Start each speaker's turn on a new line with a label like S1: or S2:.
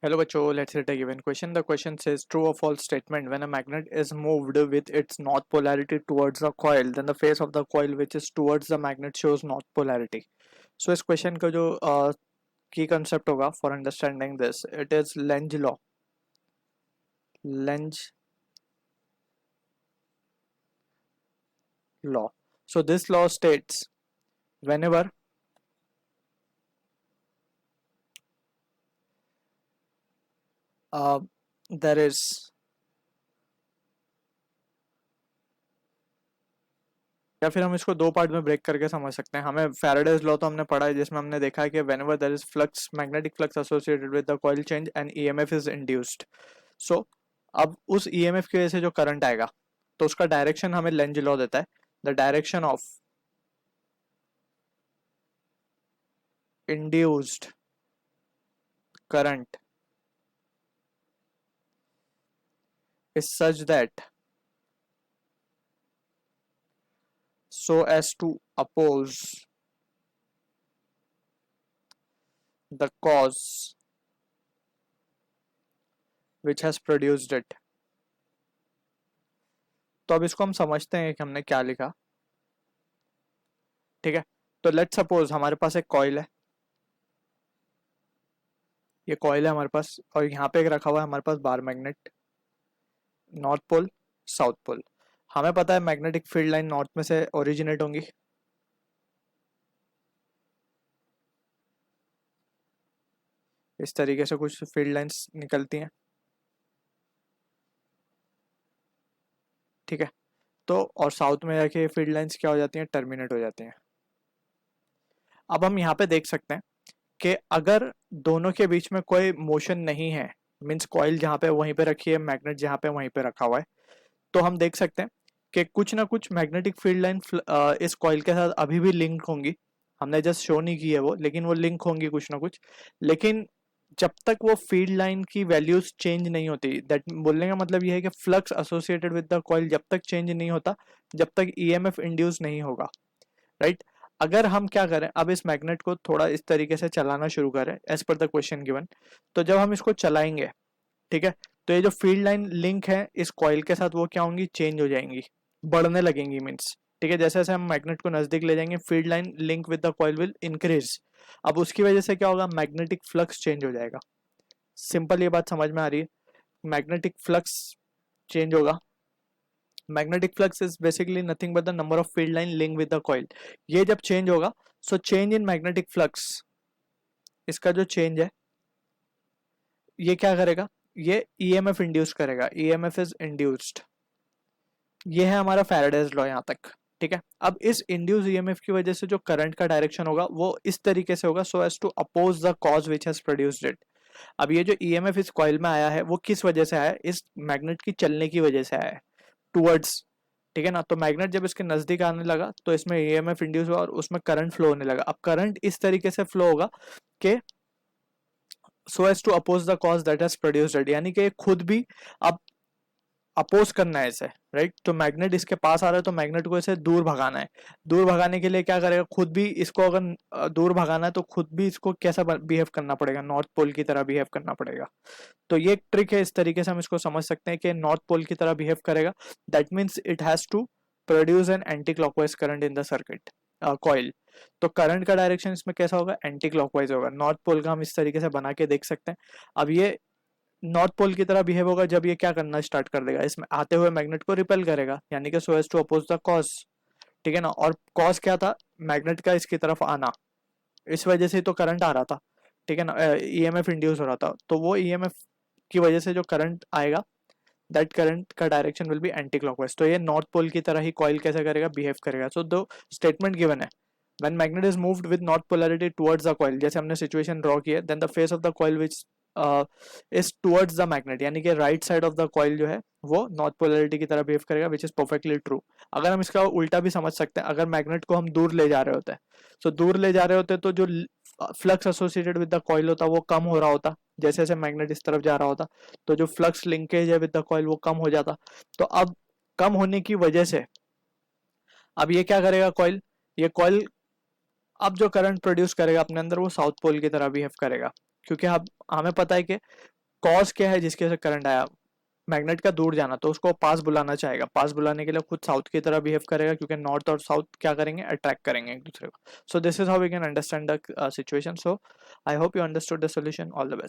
S1: Hello बच्चों, let's read a given question. The question says true or false statement. When a magnet is moved with its north polarity towards a coil, then the face of the coil which is towards the magnet shows north polarity. So इस question का जो key concept होगा for understanding this, it is Lenz law. Lenz law. So this law states whenever there is, या फिर हम इसको दो part में ब्रेक करके समझ सकते हैं. हमें फैराडेज लॉ तो हमने पढ़ा है, जिसमें हमने देखा है कि whenever there is flux, magnetic flux associated with the coil change and EMF is induced. So अब उस ईएमएफ की वजह से जो करंट आएगा तो उसका डायरेक्शन हमें लेंज लॉ देता है. The direction of induced current is such that so as to oppose the cause which has produced it. तो अब इसको हम समझते हैं कि हमने क्या लिखा. ठीक है, तो लेट्स सपोज हमारे पास एक कॉइल है, ये कॉइल है हमारे पास, और यहाँ पे एक रखा हुआ है हमारे पास bar magnet, north pole south pole. हमें पता है मैग्नेटिक फील्ड लाइन नॉर्थ में से ओरिजिनेट होंगी. इस तरीके से कुछ फील्ड लाइंस निकलती हैं. ठीक है, तो और साउथ में जाके फील्ड लाइंस क्या हो जाती हैं, टर्मिनेट हो जाती हैं. अब हम यहाँ पे देख सकते हैं कि अगर दोनों के बीच में कोई मोशन नहीं है, मीन्स कॉइल जहाँ पे वहीं पे रखी है, मैग्नेट जहाँ पे वहीं पे रखा हुआ है, तो हम देख सकते हैं कि कुछ ना कुछ मैग्नेटिक फील्ड लाइन इस कॉइल के साथ अभी भी लिंक होंगी. हमने जस्ट शो नहीं की है वो, लेकिन वो लिंक होंगी कुछ ना कुछ. लेकिन जब तक वो फील्ड लाइन की वैल्यूज चेंज नहीं होती, दैट बोलने का मतलब ये है कि flux associated with the coil जब तक चेंज नहीं होता, जब तक ईएमएफ इंड्यूस नहीं होगा, राइट. अगर हम क्या करें, अब इस मैग्नेट को थोड़ा इस तरीके से चलाना शुरू करें as per the question given, तो जब हम इसको चलाएंगे, ठीक है, तो ये जो फील्ड लाइन लिंक है इस कॉइल के साथ वो क्या होंगी, चेंज हो जाएंगी, बढ़ने लगेंगी मीन्स. ठीक है, जैसे जैसे हम मैग्नेट को नजदीक ले जाएंगे, field line link with the coil will increase. अब उसकी वजह से क्या होगा, मैग्नेटिक फ्लक्स चेंज हो जाएगा. सिंपल, ये बात समझ में आ रही है. मैग्नेटिक फ्लक्स चेंज होगा. Magnetic flux is basically nothing but the number of field line link with the coil. ये जब चेंज होगा, so change in magnetic flux, इसका जो चेंज है ये क्या करेगा, ये ईएमएफ इंड्यूस करेगा. EMF is induced. ये है हमारा फैराडेज लॉ यहाँ तक. ठीक है, अब इस इंड्यूस ईएमएफ की वजह से जो करंट का डायरेक्शन होगा वो इस तरीके से होगा, so as to oppose the cause which has produced it. अब ये जो ईएमएफ इस कॉइल में आया है वो किस वजह से आया है, इस मैग्नेट की चलने की वजह से आया है, टुवर्ड्स. ठीक है ना, तो मैग्नेट जब इसके नजदीक आने लगा तो इसमें ईएमएफ इंड्यूस हुआ और उसमें करंट फ्लो होने लगा. अब करंट इस तरीके से फ्लो होगा कि so as to oppose the cause that has produced it, यानी कि खुद भी अब अपोज करना है इसे, राइट. तो मैग्नेट इसके पास आ रहा है तो मैग्नेट को इसे दूर भगाना है. दूर भगाने के लिए क्या करेगा, खुद भी इसको अगर दूर भगाना है तो खुद भी इसको कैसा बिहेव करना पड़ेगा, नॉर्थ पोल की तरह बिहेव करना पड़ेगा. तो ये एक ट्रिक है, इस तरीके से हम इसको समझ सकते हैं कि नॉर्थ पोल की तरह बिहेव करेगा. That means it has to produce an anti clockwise current in the circuit coil. तो करंट का डायरेक्शन इसमें कैसा होगा, एंटी क्लॉकवाइज होगा. नॉर्थ पोल का हम इस तरीके से बना के देख सकते हैं. अब ये नॉर्थ पोल की तरह बिहेव होगा जब ये क्या करना स्टार्ट कर देगा, इसमें आते हुए मैग्नेट को रिपेल करेगा, यानी कि so as to oppose the cause. ठीक है ना, और कॉज क्या था, मैग्नेट का इसकी तरफ आना, इस वजह से तो करंट आ रहा था. ठीक है ना, ईएमएफ इंड्यूस हो रहा था, तो वो ईएमएफ की वजह से जो करंट आएगा, दैट करंट का direction will be anti clockwise. तो ये नॉर्थ पोल की तरह ही कॉइल कैसे करेगा, बिहेव करेगा. सो दो स्टेटमेंट गिवन है, when magnet is moved with north polarity towards the coil, जैसे हमने सिचुएशन ड्रॉ की है, then the face of the coil which is towards the magnet, यानी कि right side of the coil जो है वो नॉर्थ पोलैरिटी की तरह बिहेव करेगा, विच इज परफेक्टली ट्रू. अगर हम इसका उल्टा भी समझ सकते हैं, अगर मैग्नेट को हम दूर ले जा रहे होते हैं, सो दूर ले जा रहे होते तो जो flux associated with the coil होता वो कम हो रहा होता, जैसे जैसे मैग्नेट इस तरफ जा रहा होता, तो जो फ्लक्स लिंकेज है विद द कॉइल वो कम हो जाता. तो अब कम होने की वजह से अब ये क्या करेगा कॉइल, ये कॉइल अब जो करंट प्रोड्यूस करेगा अपने अंदर वो साउथ पोल की तरह बिहेव करेगा. क्योंकि हमें पता है कि कॉज क्या है जिसके वजह से करंट आया। मैग्नेट का दूर जाना, तो उसको पास बुलाना चाहेगा, पास बुलाने के लिए खुद साउथ की तरह बिहेव करेगा, क्योंकि नॉर्थ और साउथ क्या करेंगे, अट्रैक्ट करेंगे एक दूसरे को। So this is how we can understand the situation. So I hope you understood the solution. All the best.